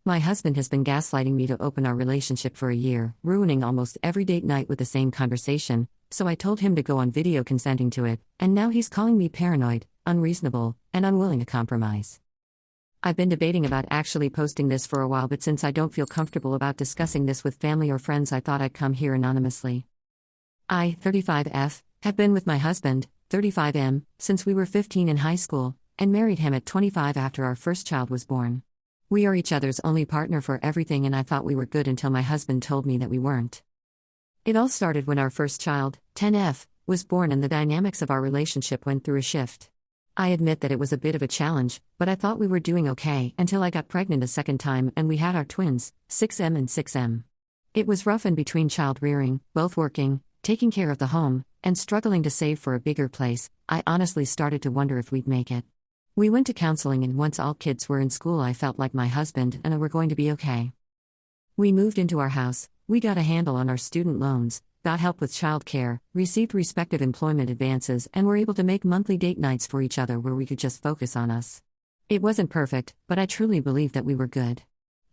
My husband has been gaslighting me to open our relationship for a year, ruining almost every date night with the same conversation, so I told him to go on video consenting to it, and now he's calling me paranoid, unreasonable, and unwilling to compromise. I've been debating about actually posting this for a while, but since I don't feel comfortable about discussing this with family or friends, I thought I'd come here anonymously. I, 35F, have been with my husband, 35M, since we were 15 in high school, and married him at 25 after our first child was born. We are each other's only partner for everything, and I thought we were good until my husband told me that we weren't. It all started when our first child, 10F, was born, and the dynamics of our relationship went through a shift. I admit that it was a bit of a challenge, but I thought we were doing okay until I got pregnant a second time and we had our twins, 6M and 6M. It was rough in between child rearing, both working, taking care of the home, and struggling to save for a bigger place. I honestly started to wonder if we'd make it. We went to counseling, and once all kids were in school, I felt like my husband and I were going to be okay. We moved into our house, we got a handle on our student loans, got help with childcare, received respective employment advances, and were able to make monthly date nights for each other where we could just focus on us. It wasn't perfect, but I truly believed that we were good.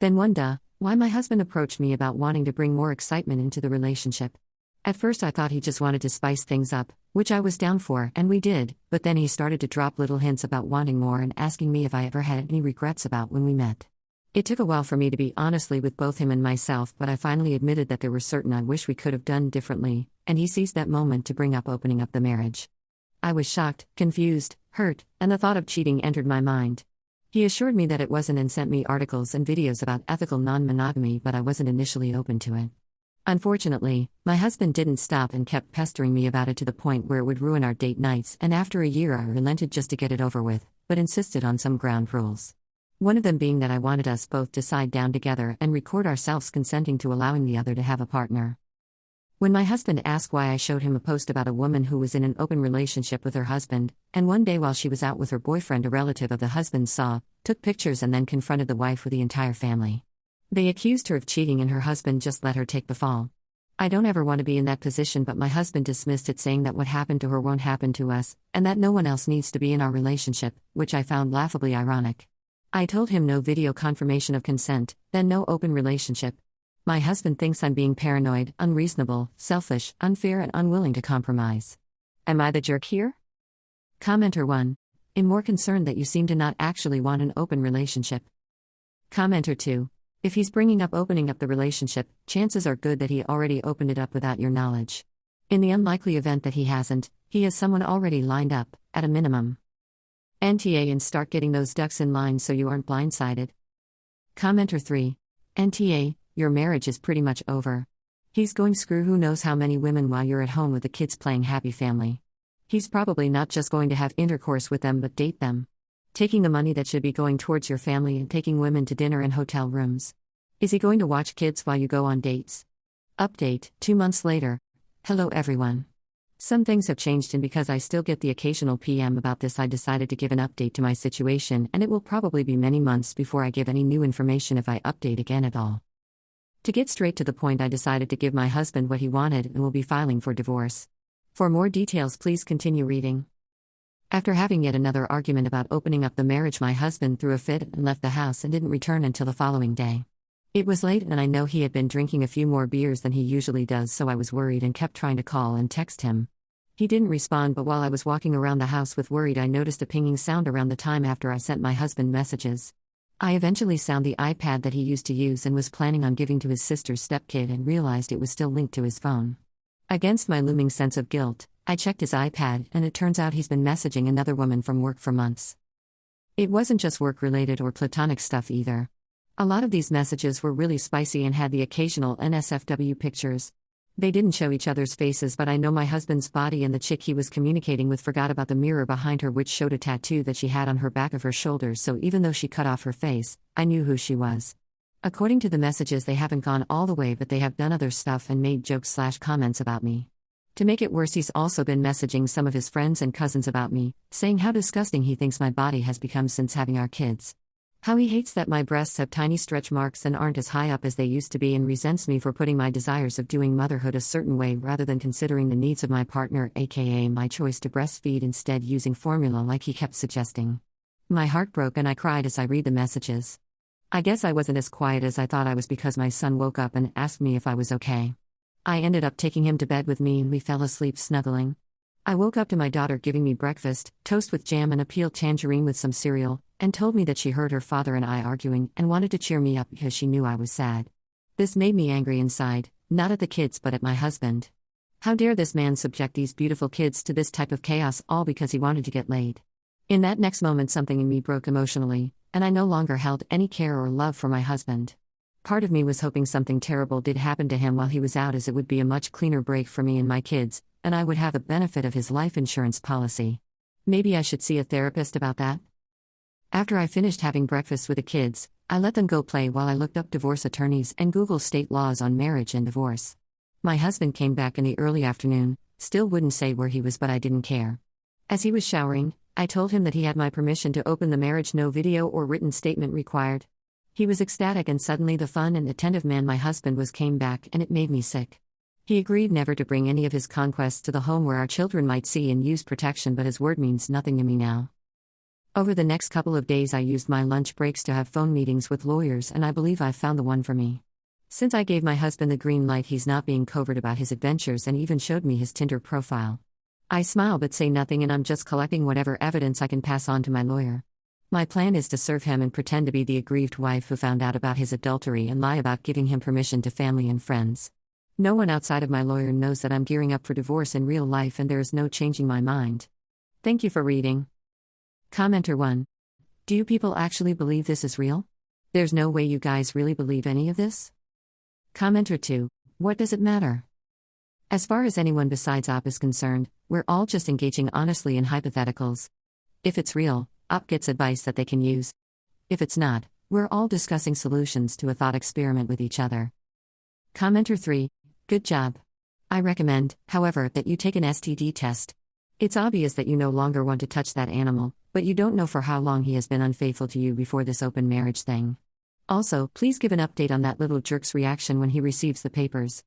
Then one day, my husband approached me about wanting to bring more excitement into the relationship. At first I thought he just wanted to spice things up, which I was down for, and we did, but then he started to drop little hints about wanting more and asking me if I ever had any regrets about when we met. It took a while for me to be honestly with both him and myself, but I finally admitted that there were certain I wish we could have done differently, and he seized that moment to bring up opening up the marriage. I was shocked, confused, hurt, and the thought of cheating entered my mind. He assured me that it wasn't and sent me articles and videos about ethical non-monogamy, but I wasn't initially open to it. Unfortunately, my husband didn't stop and kept pestering me about it to the point where it would ruin our date nights, and after a year I relented just to get it over with, but insisted on some ground rules. One of them being that I wanted us both to sit down together and record ourselves consenting to allowing the other to have a partner. When my husband asked why, I showed him a post about a woman who was in an open relationship with her husband, and one day while she was out with her boyfriend, a relative of the husband saw, took pictures, and then confronted the wife with the entire family. They accused her of cheating, and her husband just let her take the fall. I don't ever want to be in that position, but my husband dismissed it, saying that what happened to her won't happen to us, and that no one else needs to be in our relationship, which I found laughably ironic. I told him no video confirmation of consent, then no open relationship. My husband thinks I'm being paranoid, unreasonable, selfish, unfair, and unwilling to compromise. Am I the jerk here? Commenter 1. I'm more concerned that you seem to not actually want an open relationship. Commenter 2. If he's bringing up opening up the relationship, chances are good that he already opened it up without your knowledge. In the unlikely event that he hasn't, he has someone already lined up, at a minimum. NTA, and start getting those ducks in line so you aren't blindsided. Commenter 3. NTA, your marriage is pretty much over. He's going screw who knows how many women while you're at home with the kids playing happy family. He's probably not just going to have intercourse with them but date them. Taking the money that should be going towards your family and taking women to dinner and hotel rooms. Is he going to watch kids while you go on dates? Update, 2 months later. Hello everyone. Some things have changed, and because I still get the occasional PM about this, I decided to give an update to my situation, and it will probably be many months before I give any new information if I update again at all. To get straight to the point, I decided to give my husband what he wanted and will be filing for divorce. For more details, please continue reading. After having yet another argument about opening up the marriage, my husband threw a fit and left the house and didn't return until the following day. It was late, and I know he had been drinking a few more beers than he usually does, so I was worried and kept trying to call and text him. He didn't respond, but while I was walking around the house with worried, I noticed a pinging sound around the time after I sent my husband messages. I eventually found the iPad that he used to use and was planning on giving to his sister's stepkid, and realized it was still linked to his phone. Against my looming sense of guilt, I checked his iPad, and it turns out he's been messaging another woman from work for months. It wasn't just work-related or platonic stuff either. A lot of these messages were really spicy and had the occasional NSFW pictures. They didn't show each other's faces, but I know my husband's body, and the chick he was communicating with forgot about the mirror behind her, which showed a tattoo that she had on her back of her shoulder, so even though she cut off her face, I knew who she was. According to the messages, they haven't gone all the way, but they have done other stuff and made jokes/comments about me. To make it worse, he's also been messaging some of his friends and cousins about me, saying how disgusting he thinks my body has become since having our kids. How he hates that my breasts have tiny stretch marks and aren't as high up as they used to be, and resents me for putting my desires of doing motherhood a certain way rather than considering the needs of my partner, aka my choice to breastfeed instead using formula like he kept suggesting. My heart broke and I cried as I read the messages. I guess I wasn't as quiet as I thought I was because my son woke up and asked me if I was okay. I ended up taking him to bed with me and we fell asleep snuggling. I woke up to my daughter giving me breakfast, toast with jam and a peeled tangerine with some cereal, and told me that she heard her father and I arguing and wanted to cheer me up because she knew I was sad. This made me angry inside, not at the kids but at my husband. How dare this man subject these beautiful kids to this type of chaos all because he wanted to get laid? In that next moment something in me broke emotionally, and I no longer held any care or love for my husband. Part of me was hoping something terrible did happen to him while he was out, as it would be a much cleaner break for me and my kids, and I would have the benefit of his life insurance policy. Maybe I should see a therapist about that? After I finished having breakfast with the kids, I let them go play while I looked up divorce attorneys and Googled state laws on marriage and divorce. My husband came back in the early afternoon, still wouldn't say where he was, but I didn't care. As he was showering, I told him that he had my permission to open the marriage, no video or written statement required. He was ecstatic, and suddenly the fun and attentive man my husband was came back, and it made me sick. He agreed never to bring any of his conquests to the home where our children might see and use protection, but his word means nothing to me now. Over the next couple of days I used my lunch breaks to have phone meetings with lawyers, and I believe I've found the one for me. Since I gave my husband the green light, he's not being covert about his adventures and even showed me his Tinder profile. I smile but say nothing, and I'm just collecting whatever evidence I can pass on to my lawyer. My plan is to serve him and pretend to be the aggrieved wife who found out about his adultery and lie about giving him permission to family and friends. No one outside of my lawyer knows that I'm gearing up for divorce in real life, and there is no changing my mind. Thank you for reading. Commenter 1. Do you people actually believe this is real? There's no way you guys really believe any of this? Commenter 2. What does it matter? As far as anyone besides Op is concerned, we're all just engaging honestly in hypotheticals. If it's real, Op gets advice that they can use. If it's not, we're all discussing solutions to a thought experiment with each other. Commenter 3. Good job. I recommend, however, that you take an STD test. It's obvious that you no longer want to touch that animal, but you don't know for how long he has been unfaithful to you before this open marriage thing. Also, please give an update on that little jerk's reaction when he receives the papers.